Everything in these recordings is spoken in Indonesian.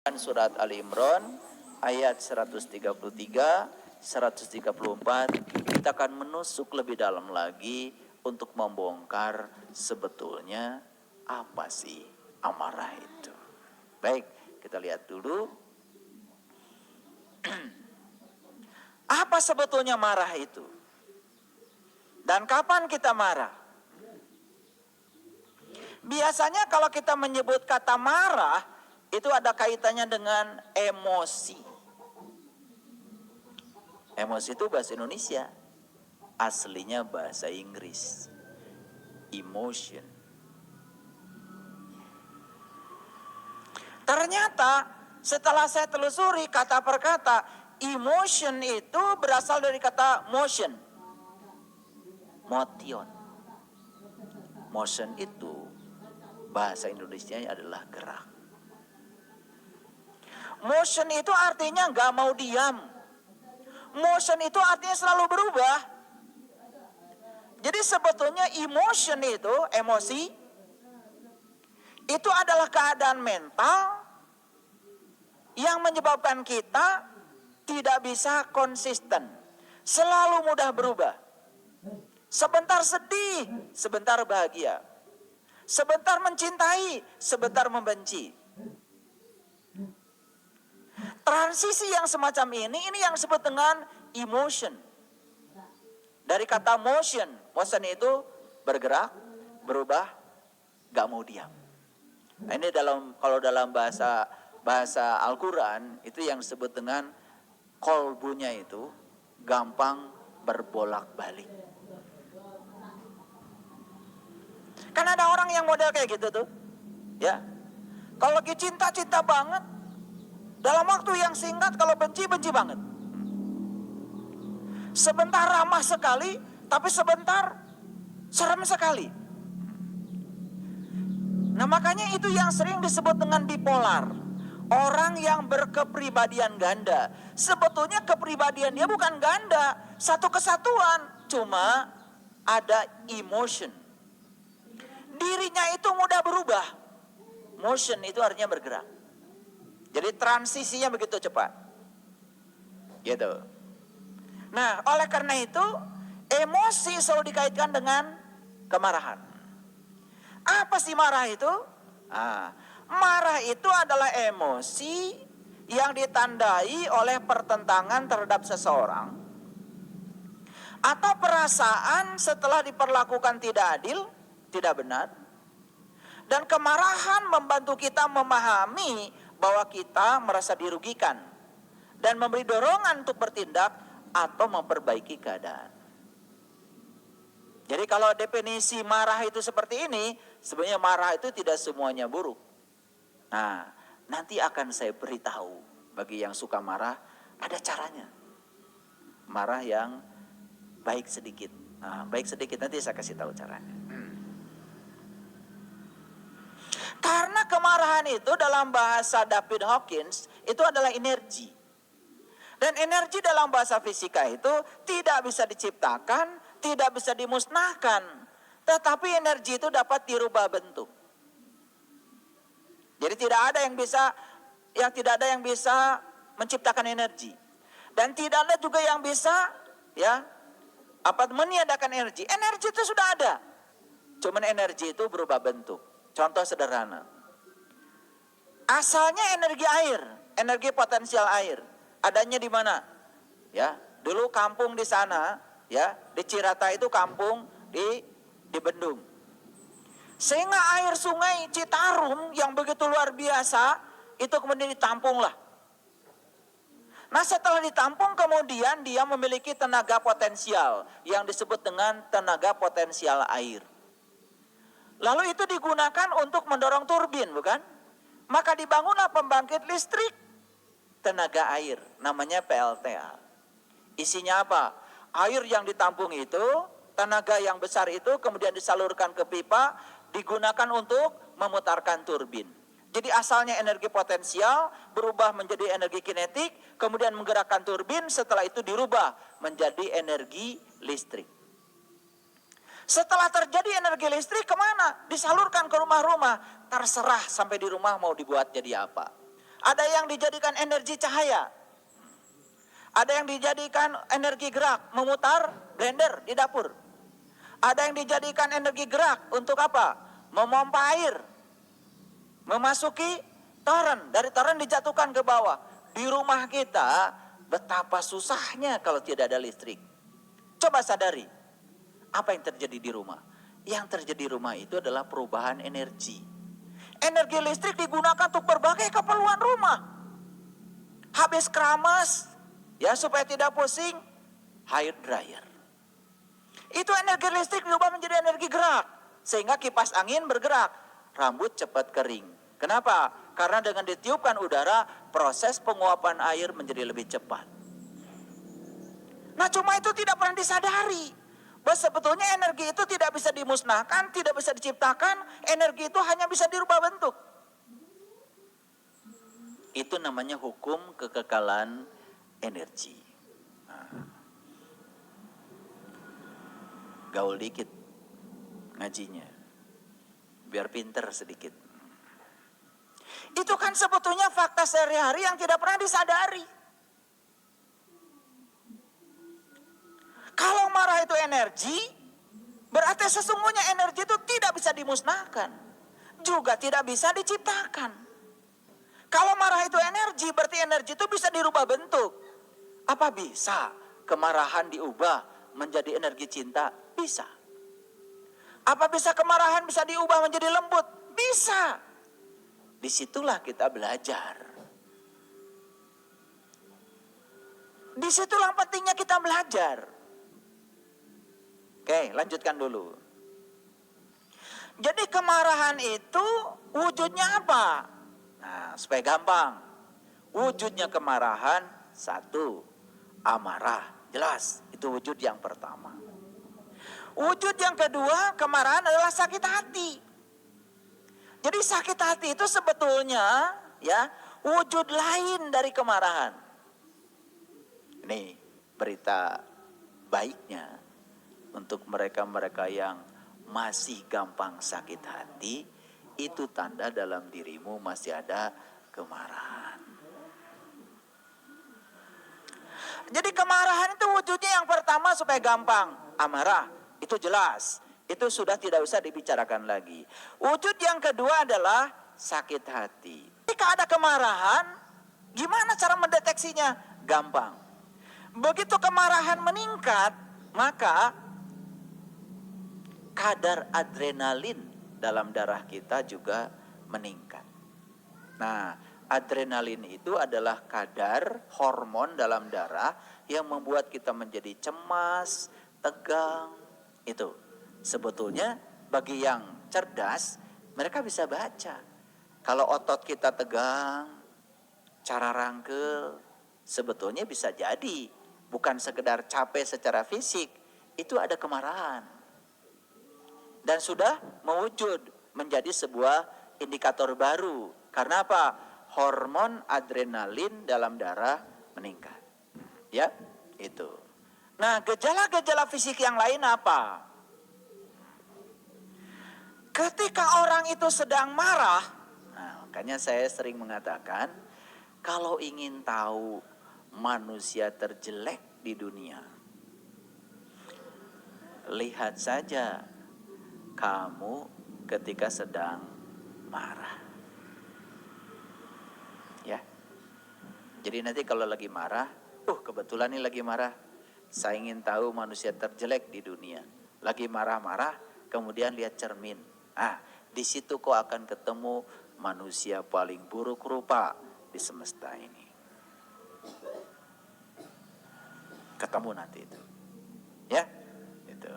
Surat Ali Imran ayat 133, 134, kita akan menusuk lebih dalam lagi untuk membongkar sebetulnya apa sih amarah itu. Baik, kita lihat dulu. Apa sebetulnya marah itu? Dan kapan kita marah? Biasanya kalau kita menyebut kata marah, itu ada kaitannya dengan emosi. Emosi itu bahasa Indonesia, aslinya bahasa Inggris. Emotion. Ternyata setelah saya telusuri kata per kata, emotion itu berasal dari kata motion. Motion. Motion itu bahasa Indonesia adalah gerak. Motion itu artinya gak mau diam. Motion itu artinya selalu berubah. Jadi sebetulnya emotion itu, emosi, itu adalah keadaan mental yang menyebabkan kita tidak bisa konsisten. Selalu mudah berubah. Sebentar sedih, sebentar bahagia. Sebentar mencintai, sebentar membenci. Transisi yang semacam ini yang disebut dengan emotion. Dari kata motion, motion itu bergerak, berubah, gak mau diam. Nah, ini kalau dalam bahasa Al-Quran itu yang disebut dengan kolbunya itu gampang berbolak-balik. Kan ada orang yang model kayak gitu tuh, ya. Kalau lagi cinta banget, dalam waktu yang singkat kalau benci banget. Sebentar ramah sekali, tapi sebentar serem sekali. Nah makanya itu yang sering disebut dengan bipolar. Orang yang berkepribadian ganda. Sebetulnya kepribadian dia bukan ganda, satu kesatuan. Cuma ada emotion. Dirinya itu mudah berubah. Motion itu artinya bergerak. Jadi transisinya begitu cepat. Gitu. Nah, oleh karena itu emosi selalu dikaitkan dengan kemarahan. Apa sih marah itu? Marah itu adalah emosi yang ditandai oleh pertentangan terhadap seseorang atau perasaan setelah diperlakukan tidak adil, tidak benar. Dan kemarahan membantu kita memahami bahwa kita merasa dirugikan dan memberi dorongan untuk bertindak atau memperbaiki keadaan. Jadi kalau definisi marah itu seperti ini, sebenarnya marah itu tidak semuanya buruk. Nah, nanti akan saya beritahu bagi yang suka marah, ada caranya. Marah yang baik sedikit. Nah, baik sedikit nanti saya kasih tahu caranya. Karena kemarahan itu dalam bahasa David Hawkins itu adalah energi. Dan energi dalam bahasa fisika itu tidak bisa diciptakan, tidak bisa dimusnahkan. Tetapi energi itu dapat dirubah bentuk. Jadi tidak ada yang bisa menciptakan energi. Dan tidak ada juga yang bisa meniadakan energi. Energi itu sudah ada. Cuman energi itu berubah bentuk. Contoh sederhana. Asalnya energi air, energi potensial air. Adanya di mana? Ya, dulu kampung di sana, ya, di Cirata itu kampung di Bendung. Sehingga air sungai Citarum yang begitu luar biasa, itu kemudian ditampunglah. Nah setelah ditampung kemudian dia memiliki tenaga potensial yang disebut dengan tenaga potensial air. Lalu itu digunakan untuk mendorong turbin, bukan? Maka dibangunlah pembangkit listrik tenaga air, namanya PLTA. Isinya apa? Air yang ditampung itu, tenaga yang besar itu kemudian disalurkan ke pipa, digunakan untuk memutarkan turbin. Jadi asalnya energi potensial berubah menjadi energi kinetik, kemudian menggerakkan turbin, setelah itu dirubah menjadi energi listrik. Setelah terjadi energi listrik kemana? Disalurkan ke rumah-rumah. Terserah sampai di rumah mau dibuat jadi apa. Ada yang dijadikan energi cahaya. Ada yang dijadikan energi gerak, memutar blender di dapur. Ada yang dijadikan energi gerak untuk apa? Memompa air. Memasuki toren, dari toren dijatuhkan ke bawah. Di rumah kita betapa susahnya kalau tidak ada listrik. Coba sadari, apa yang terjadi di rumah? Yang terjadi di rumah itu adalah perubahan energi. Energi listrik digunakan untuk berbagai keperluan rumah. Habis keramas, ya supaya tidak pusing, hair dryer. Itu energi listrik diubah menjadi energi gerak. Sehingga kipas angin bergerak, rambut cepat kering. Kenapa? Karena dengan ditiupkan udara, proses penguapan air menjadi lebih cepat. Nah cuma itu tidak pernah disadari. Bahwa sebetulnya energi itu tidak bisa dimusnahkan, tidak bisa diciptakan. Energi itu hanya bisa dirubah bentuk. Itu namanya hukum kekekalan energi. Gaul dikit ngajinya, biar pinter sedikit. Itu kan sebetulnya fakta sehari-hari yang tidak pernah disadari. Kalau marah itu energi, berarti sesungguhnya energi itu tidak bisa dimusnahkan, juga tidak bisa diciptakan. Kalau marah itu energi, berarti energi itu bisa dirubah bentuk. Apa bisa kemarahan diubah menjadi energi cinta? Bisa. Apa bisa kemarahan bisa diubah menjadi lembut? Bisa. Disitulah kita belajar. Disitulah pentingnya kita belajar. Oke, lanjutkan dulu. Jadi kemarahan itu wujudnya apa? Nah, supaya gampang. Wujudnya kemarahan, satu, amarah. Jelas, itu wujud yang pertama. Wujud yang kedua, kemarahan adalah sakit hati. Jadi sakit hati itu sebetulnya ya wujud lain dari kemarahan. Ini berita baiknya untuk mereka-mereka yang masih gampang sakit hati, itu tanda dalam dirimu masih ada kemarahan. Jadi kemarahan itu wujudnya yang pertama supaya gampang, amarah. Itu jelas, itu sudah tidak usah dibicarakan lagi. Wujud yang kedua adalah sakit hati. Jika ada kemarahan, gimana cara mendeteksinya? Gampang. Begitu kemarahan meningkat, maka kadar adrenalin dalam darah kita juga meningkat. Nah, adrenalin itu adalah kadar hormon dalam darah yang membuat kita menjadi cemas, tegang. Itu sebetulnya bagi yang cerdas, mereka bisa baca. Kalau otot kita tegang, cara rangkel, sebetulnya bisa jadi bukan sekedar capek secara fisik, itu ada kemarahan. Dan sudah mewujud menjadi sebuah indikator baru. Karena apa? Hormon adrenalin dalam darah meningkat. Ya, itu. Nah, gejala-gejala fisik yang lain apa? Ketika orang itu sedang marah, nah, makanya saya sering mengatakan, kalau ingin tahu manusia terjelek di dunia, lihat saja kamu ketika sedang marah. Ya. Jadi nanti kalau lagi marah, kebetulan nih lagi marah, saya ingin tahu manusia terjelek di dunia. Lagi marah-marah, kemudian lihat cermin. Di situ kau akan ketemu manusia paling buruk rupa di semesta ini. Ketemu nanti itu. Ya, itu.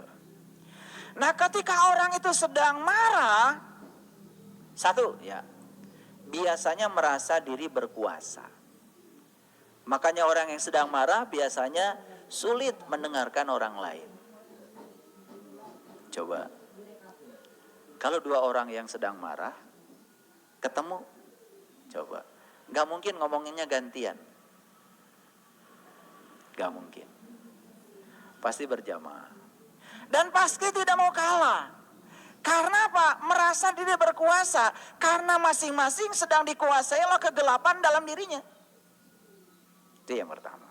Nah, ketika orang itu sedang marah, satu, ya, biasanya merasa diri berkuasa. Makanya orang yang sedang marah biasanya sulit mendengarkan orang lain. Coba, kalau dua orang yang sedang marah ketemu, coba, gak mungkin ngomonginnya gantian. Gak mungkin. Pasti berjamaah. Dan pasti tidak mau kalah. Karena apa? Merasa diri berkuasa. Karena masing-masing sedang dikuasai oleh kegelapan dalam dirinya. Itu yang pertama.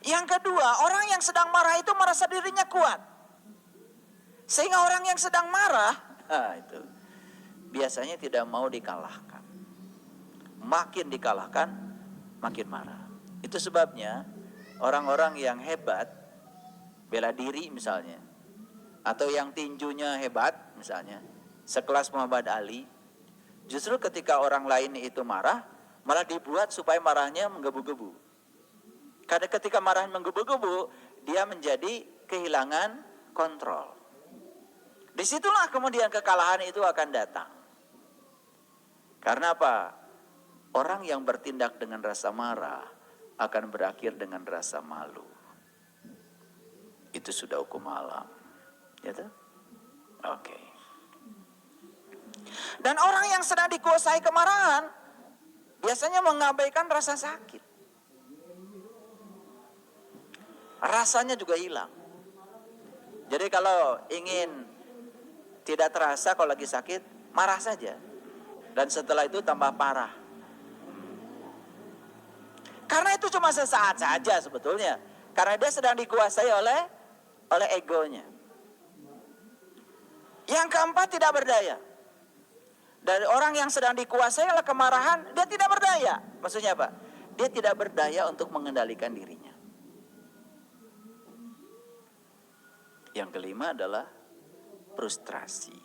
Yang kedua, orang yang sedang marah itu merasa dirinya kuat. Sehingga orang yang sedang marah, itu biasanya tidak mau dikalahkan. Makin dikalahkan, makin marah. Itu sebabnya orang-orang yang hebat, bela diri misalnya, atau yang tinjunya hebat misalnya, sekelas Muhammad Ali, justru ketika orang lain itu marah, malah dibuat supaya marahnya menggebu-gebu. Karena ketika marah menggebu-gebu, dia menjadi kehilangan kontrol. Disitulah kemudian kekalahan itu akan datang. Karena apa? Orang yang bertindak dengan rasa marah akan berakhir dengan rasa malu. Itu sudah hukum alam. Gitu? Oke. Dan orang yang sedang dikuasai kemarahan biasanya mengabaikan rasa sakit. Rasanya juga hilang. Jadi kalau ingin tidak terasa kalau lagi sakit, marah saja. Dan setelah itu tambah parah. Karena itu cuma sesaat saja sebetulnya. Karena dia sedang dikuasai oleh egonya. Yang keempat, tidak berdaya. Dari orang yang sedang dikuasai oleh kemarahan, dia tidak berdaya. Maksudnya apa? Dia tidak berdaya untuk mengendalikan dirinya. Yang kelima adalah frustrasi,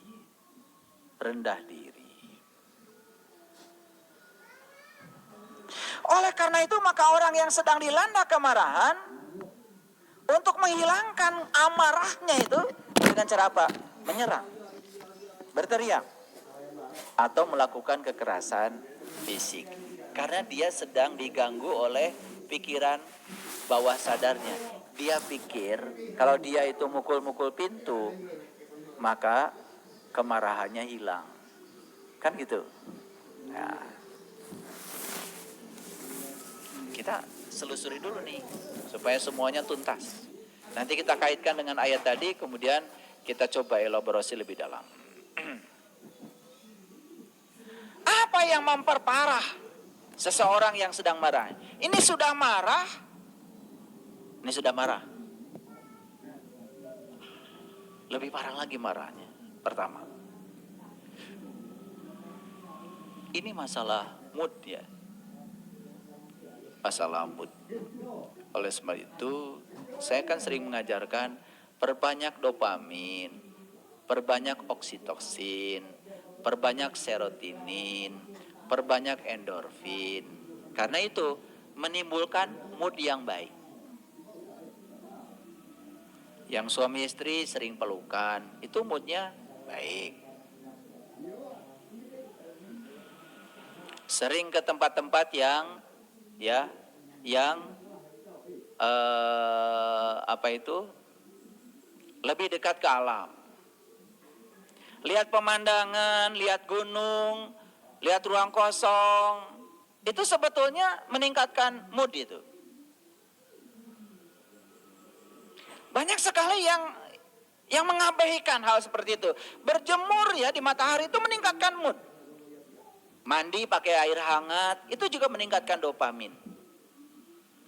rendah diri. Oleh karena itu maka orang yang sedang dilanda kemarahan, untuk menghilangkan amarahnya itu dengan cara apa? Menyerang, berteriak, atau melakukan kekerasan fisik. Karena dia sedang diganggu oleh pikiran bawah sadarnya. Dia pikir kalau dia itu mukul-mukul pintu, maka kemarahannya hilang. Kan gitu. Nah, kita selusuri dulu nih, supaya semuanya tuntas. Nanti kita kaitkan dengan ayat tadi, kemudian kita coba elaborasi lebih dalam. Apa yang memperparah seseorang yang sedang marah? Ini sudah marah. Ini sudah marah. Lebih parah lagi marahnya. Pertama, ini masalah mood ya. Masalah mood. Oleh sebab itu, saya kan sering mengajarkan perbanyak dopamin, perbanyak oksitoksin, perbanyak serotonin, perbanyak endorfin. Karena itu menimbulkan mood yang baik. Yang suami istri sering pelukan, itu moodnya baik. Sering ke tempat-tempat yang lebih dekat ke alam. Lihat pemandangan, lihat gunung, lihat ruang kosong, itu sebetulnya meningkatkan mood itu. Banyak sekali yang mengabaikan hal seperti itu. Berjemur ya di matahari itu meningkatkan mood. Mandi pakai air hangat itu juga meningkatkan dopamin.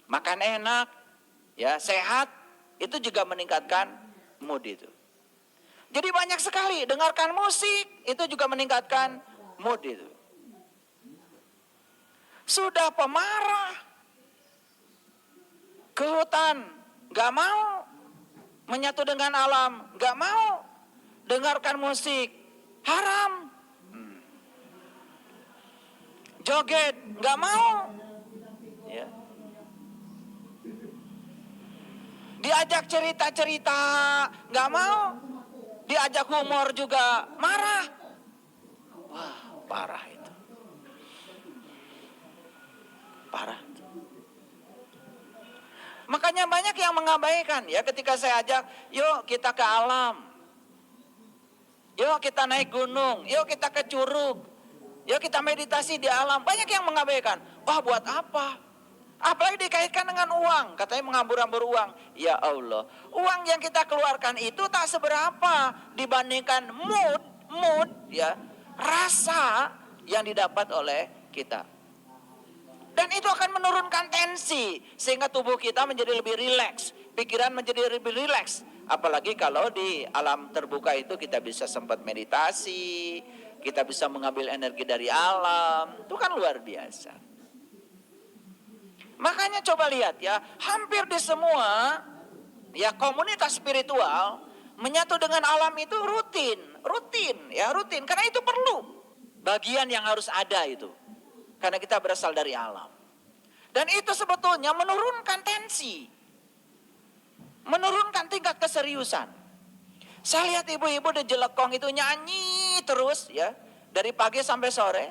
Makan enak, ya sehat, itu juga meningkatkan mood itu. Jadi banyak sekali, dengarkan musik itu juga meningkatkan mood itu. Sudah pemarah, ke hutan, gak mau menyatu dengan alam, gak mau dengarkan musik, haram. Joget, gak mau. Ya. Diajak cerita-cerita, gak mau. Diajak humor juga, marah. Wah, parah itu. Parah. Makanya banyak yang mengabaikan ya ketika saya ajak, yuk kita ke alam. Yuk kita naik gunung, yuk kita ke curug. Yuk kita meditasi di alam. Banyak yang mengabaikan. Wah, buat apa? Apalagi dikaitkan dengan uang, katanya menghambur-hambur uang. Ya Allah, uang yang kita keluarkan itu tak seberapa dibandingkan mood ya, rasa yang didapat oleh kita. Dan itu akan menurunkan tensi sehingga tubuh kita menjadi lebih rileks, pikiran menjadi lebih rileks. Apalagi kalau di alam terbuka itu kita bisa sempat meditasi, kita bisa mengambil energi dari alam, itu kan luar biasa. Makanya coba lihat ya, hampir di semua ya komunitas spiritual menyatu dengan alam itu rutin, karena itu perlu. Bagian yang harus ada itu. Karena kita berasal dari alam. Dan itu sebetulnya menurunkan tensi. Menurunkan tingkat keseriusan. Saya lihat ibu-ibu di Jelekong itu nyanyi terus ya, dari pagi sampai sore.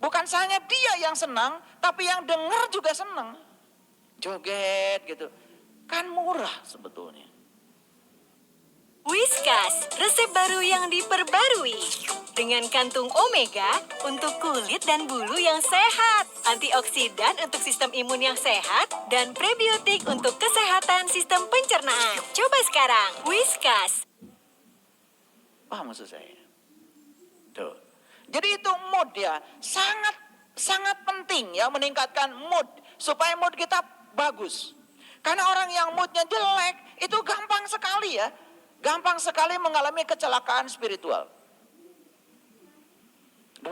Bukan hanya dia yang senang, tapi yang dengar juga senang. Joget gitu. Kan murah sebetulnya. Whiskas, resep baru yang diperbarui. Dengan kantung omega untuk kulit dan bulu yang sehat. Antioksidan untuk sistem imun yang sehat. Dan prebiotik untuk kesehatan sistem pencernaan. Coba sekarang, Whiskas. Paham maksud saya? Tuh. Jadi itu mood ya, sangat penting ya meningkatkan mood supaya mood kita bagus. Karena orang yang moodnya jelek itu gampang sekali ya, gampang sekali mengalami kecelakaan spiritual. 2,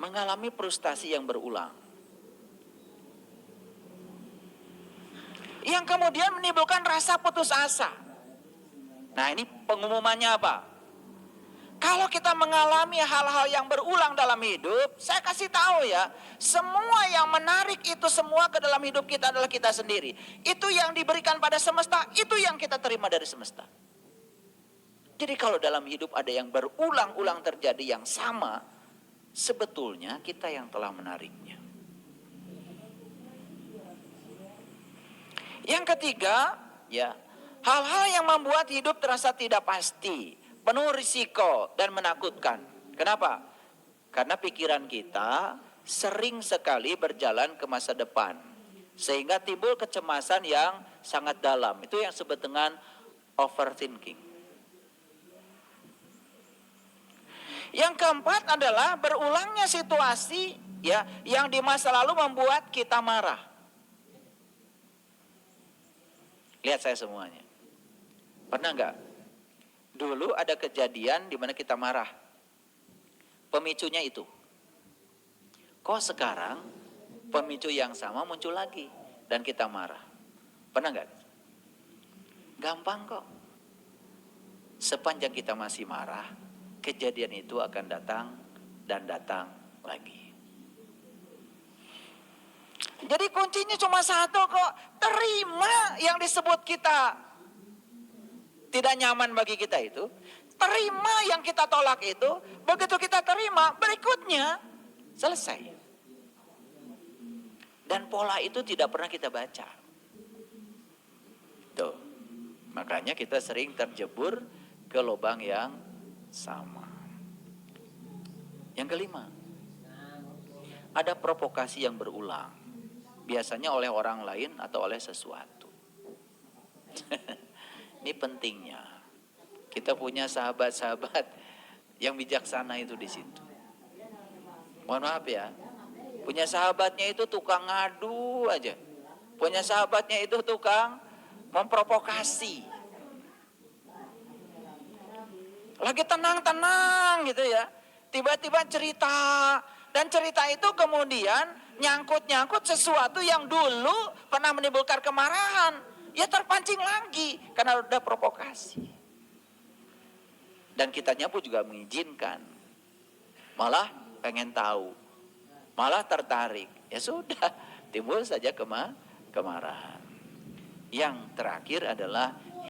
mengalami frustasi yang berulang. Yang kemudian menimbulkan rasa putus asa. Nah ini pengumumannya apa? Kalau kita mengalami hal-hal yang berulang dalam hidup, saya kasih tahu ya, semua yang menarik itu semua ke dalam hidup kita adalah kita sendiri. Itu yang diberikan pada semesta, itu yang kita terima dari semesta. Jadi kalau dalam hidup ada yang berulang-ulang terjadi yang sama, sebetulnya kita yang telah menariknya. Yang ketiga, ya, hal-hal yang membuat hidup terasa tidak pasti, penuh risiko dan menakutkan. Kenapa? Karena pikiran kita sering sekali berjalan ke masa depan. Sehingga timbul kecemasan yang sangat dalam. Itu yang disebut dengan overthinking. Yang keempat adalah berulangnya situasi ya yang di masa lalu membuat kita marah. Lihat saya semuanya. Pernah enggak? Dulu ada kejadian di mana kita marah. Pemicunya itu. Kok sekarang pemicu yang sama muncul lagi dan kita marah? Pernah enggak? Gampang kok. Sepanjang kita masih marah, kejadian itu akan datang dan datang lagi. Jadi kuncinya cuma satu kok. Terima yang disebut kita tidak nyaman bagi kita itu. Terima yang kita tolak itu. Begitu kita terima, berikutnya selesai. Dan pola itu tidak pernah kita baca. Tuh. Makanya kita sering terjebur ke lubang yang sama. Yang kelima, ada provokasi yang berulang. Biasanya oleh orang lain atau oleh sesuatu. Ini pentingnya. Kita punya sahabat-sahabat yang bijaksana itu di situ. Mohon maaf ya. Punya sahabatnya itu tukang ngadu aja. Punya sahabatnya itu tukang memprovokasi. Lagi tenang-tenang gitu ya. Tiba-tiba cerita. Dan cerita itu kemudian nyangkut-nyangkut sesuatu yang dulu pernah menimbulkan kemarahan. Ya terpancing lagi karena udah provokasi. Dan kitanya pun juga mengizinkan. Malah pengen tahu. Malah tertarik. Ya sudah, timbul saja kemarahan. Yang terakhir adalah